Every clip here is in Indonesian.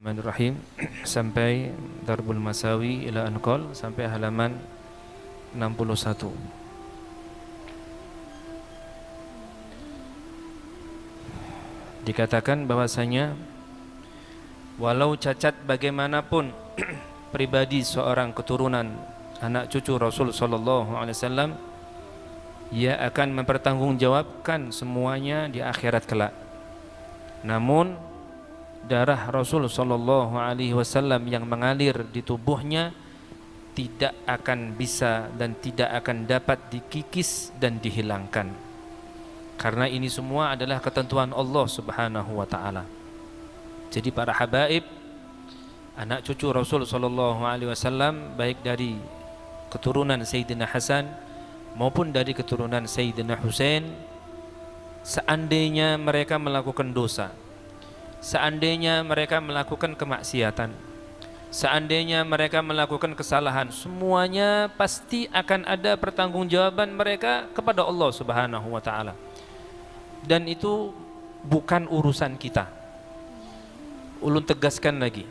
Bismillahirrahmanirrahim. Sampai Darbul Masawi ila Anqal, sampai halaman 61. Dikatakan bahwasanya walau cacat bagaimanapun pribadi seorang keturunan anak cucu Rasul sallallahu alaihi wasallam, ia akan mempertanggungjawabkan semuanya di akhirat kelak. Namun darah Rasul sallallahu alaihi wasallam yang mengalir di tubuhnya tidak akan bisa dan tidak akan dapat dikikis dan dihilangkan, karena ini semua adalah ketentuan Allah Subhanahu wa taala. Jadi para habaib, anak cucu Rasul sallallahu alaihi wasallam, baik dari keturunan Sayyidina Hasan maupun dari keturunan Sayyidina Husain, seandainya mereka melakukan dosa, seandainya mereka melakukan kemaksiatan, seandainya mereka melakukan kesalahan, semuanya pasti akan ada pertanggungjawaban mereka kepada Allah Subhanahu wa taala. Dan itu bukan urusan kita. Ulun tegaskan lagi,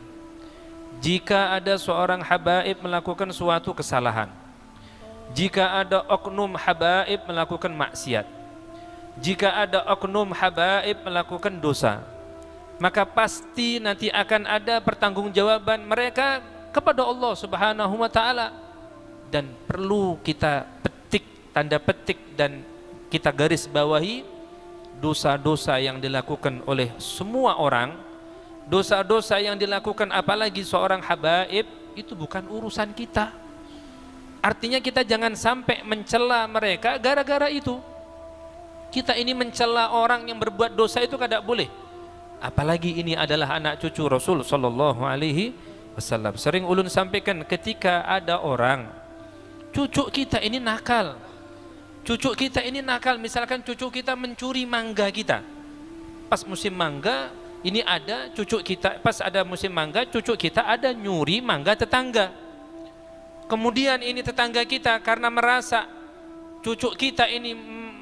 jika ada seorang habaib melakukan suatu kesalahan, jika ada oknum habaib melakukan maksiat, jika ada oknum habaib melakukan dosa, maka pasti nanti akan ada pertanggungjawaban mereka kepada Allah Subhanahu wa taala. Dan perlu kita petik, tanda petik, dan kita garis bawahi, dosa-dosa yang dilakukan oleh semua orang, dosa-dosa yang dilakukan apalagi seorang habaib, itu bukan urusan kita. Artinya kita jangan sampai mencela mereka gara-gara itu. Kita ini mencela orang yang berbuat dosa itu tidak boleh. Apalagi ini adalah anak cucu Rasul sallallahu alaihi wasallam. Sering ulun sampaikan, ketika ada orang, cucu kita ini nakal, cucu kita ini nakal, misalkan cucu kita mencuri mangga kita. Pas musim mangga ini ada cucu kita, pas ada musim mangga cucu kita ada nyuri mangga tetangga. Kemudian ini tetangga kita karena merasa cucu kita ini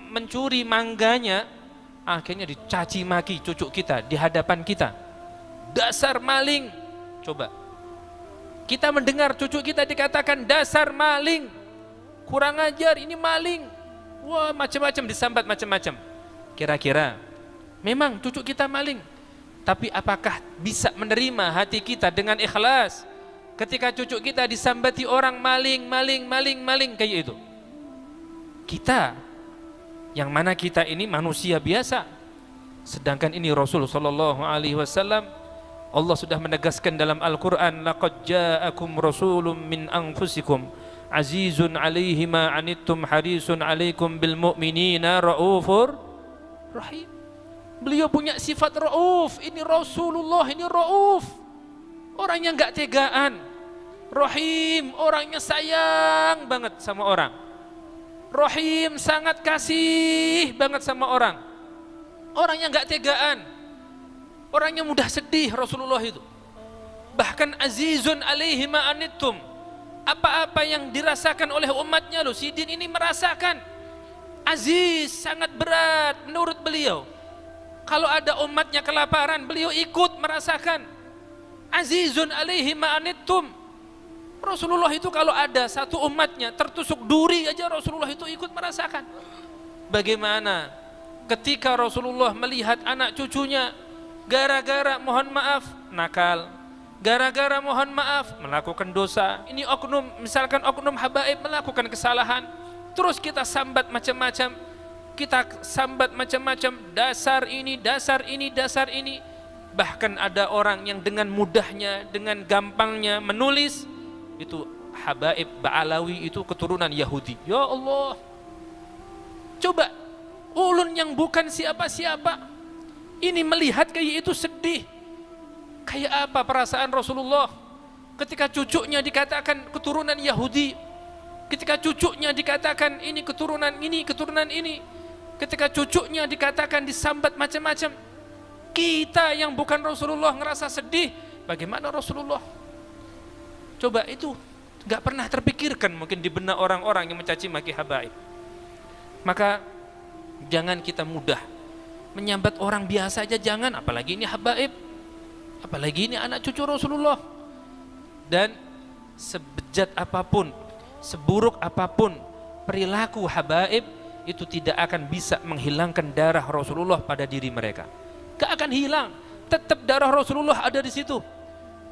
mencuri mangganya, akhirnya dicaci maki cucu kita di hadapan kita, dasar maling. Coba kita mendengar cucu kita dikatakan dasar maling, kurang ajar, ini maling, wah macam-macam disambat macam-macam. Kira-kira memang cucu kita maling, tapi apakah bisa menerima hati kita dengan ikhlas ketika cucu kita disambati orang maling, maling, maling, maling kayak itu? Kita yang mana kita ini manusia biasa, sedangkan ini Rasul sallallahu alaihi wasallam, Allah sudah menegaskan dalam Al-Qur'an, laqad ja'akum rasulun min anfusikum azizun 'alaihi ma 'anittum harisun 'alaikum bil mu'minina raufur rahim. Beliau punya sifat rauf. Ini Rasulullah, ini rauf, orang yang enggak tegaan. Rahim, orangnya sayang banget sama orang. Rahim, sangat kasih banget sama orang. Orangnya enggak tegaan, orangnya mudah sedih Rasulullah itu. Bahkan azizun alaihi ma anittum, apa-apa yang dirasakan oleh umatnya loh, Sidin ini merasakan. Aziz, sangat berat menurut beliau. Kalau ada umatnya kelaparan, beliau ikut merasakan. Azizun alaihi ma anittum. Rasulullah itu kalau ada satu umatnya tertusuk duri aja, Rasulullah itu ikut merasakan. Bagaimana ketika Rasulullah melihat anak cucunya gara-gara mohon maaf nakal, gara-gara mohon maaf melakukan dosa, ini oknum, misalkan oknum habaib melakukan kesalahan, terus kita sambat macam-macam, kita sambat macam-macam, dasar ini, dasar ini, dasar ini. Bahkan ada orang yang dengan mudahnya, dengan gampangnya menulis itu habaib Ba'alawi, itu keturunan Yahudi. Ya Allah, coba ulun yang bukan siapa-siapa ini melihat kayak itu sedih. Kayak apa perasaan Rasulullah ketika cucunya dikatakan keturunan Yahudi, ketika cucunya dikatakan ini keturunan ini, keturunan ini, ketika cucunya dikatakan disambat macam-macam. Kita yang bukan Rasulullah ngerasa sedih, bagaimana Rasulullah? Coba, itu gak pernah terpikirkan mungkin di benak orang-orang yang mencaci maki habaib. Maka jangan kita mudah menyambat orang biasa aja, jangan, apalagi ini habaib. apalagi ini anak cucu Rasulullah. Dan sebejat apapun, seburuk apapun perilaku habaib, itu tidak akan bisa menghilangkan darah Rasulullah pada diri mereka. Gak akan hilang, tetap darah Rasulullah ada di situ.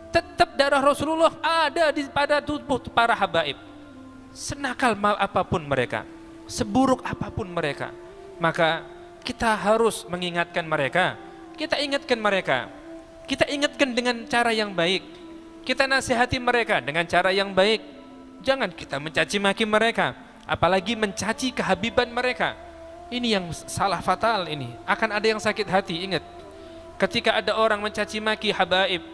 Tetap darah Rasulullah ada pada tubuh para habaib. Senakal apapun mereka, seburuk apapun mereka, maka kita harus mengingatkan mereka. Kita ingatkan mereka, kita ingatkan dengan cara yang baik, kita nasihati mereka dengan cara yang baik. Jangan kita mencaci maki mereka, apalagi mencaci kehabiban mereka. Ini yang salah fatal, ini akan ada yang sakit hati. Ingat, ketika ada orang mencaci maki habaib,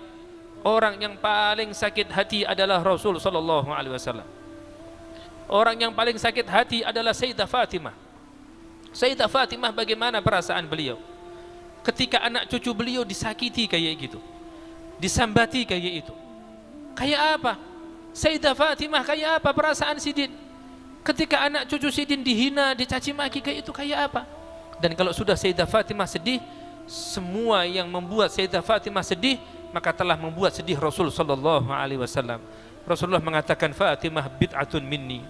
orang yang paling sakit hati adalah Rasul sallallahu alaihi wasallam. Orang yang paling sakit hati adalah Sayyidah Fatimah. Sayyidah Fatimah, bagaimana perasaan beliau ketika anak cucu beliau disakiti kayak gitu, disambati kayak itu? Kayak apa Sayyidah Fatimah, kayak apa perasaan Sidin ketika anak cucu Sidin dihina, dicaci maki kayak itu, kayak apa? Dan kalau sudah Sayyidah Fatimah sedih, semua yang membuat Sayyidah Fatimah sedih maka telah membuat sedih Rasul sallallahu alaihi wasallam. Rasulullah mengatakan, Fatimah bid'atun minni,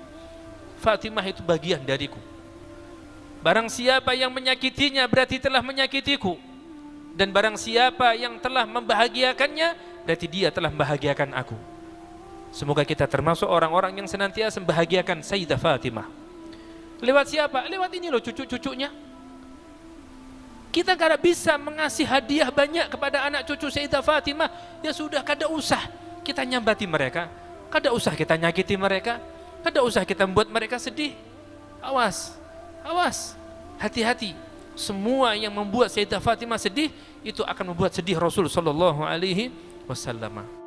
Fatimah itu bagian dariku. Barang siapa yang menyakitinya berarti telah menyakitiku, dan barang siapa yang telah membahagiakannya berarti dia telah membahagiakan aku. Semoga kita termasuk orang-orang yang senantiasa membahagiakan Sayyidah Fatimah. Lewat siapa? Lewat ini loh, cucu-cucunya. Kita kada bisa mengasih hadiah banyak kepada anak cucu Sayyidah Fatimah, ya sudah, kada usah kita nyambati mereka, kada usah kita nyakiti mereka, kada usah kita membuat mereka sedih. Awas, awas, hati-hati. Semua yang membuat Sayyidah Fatimah sedih itu akan membuat sedih Rasul sallallahu alaihi wasallam.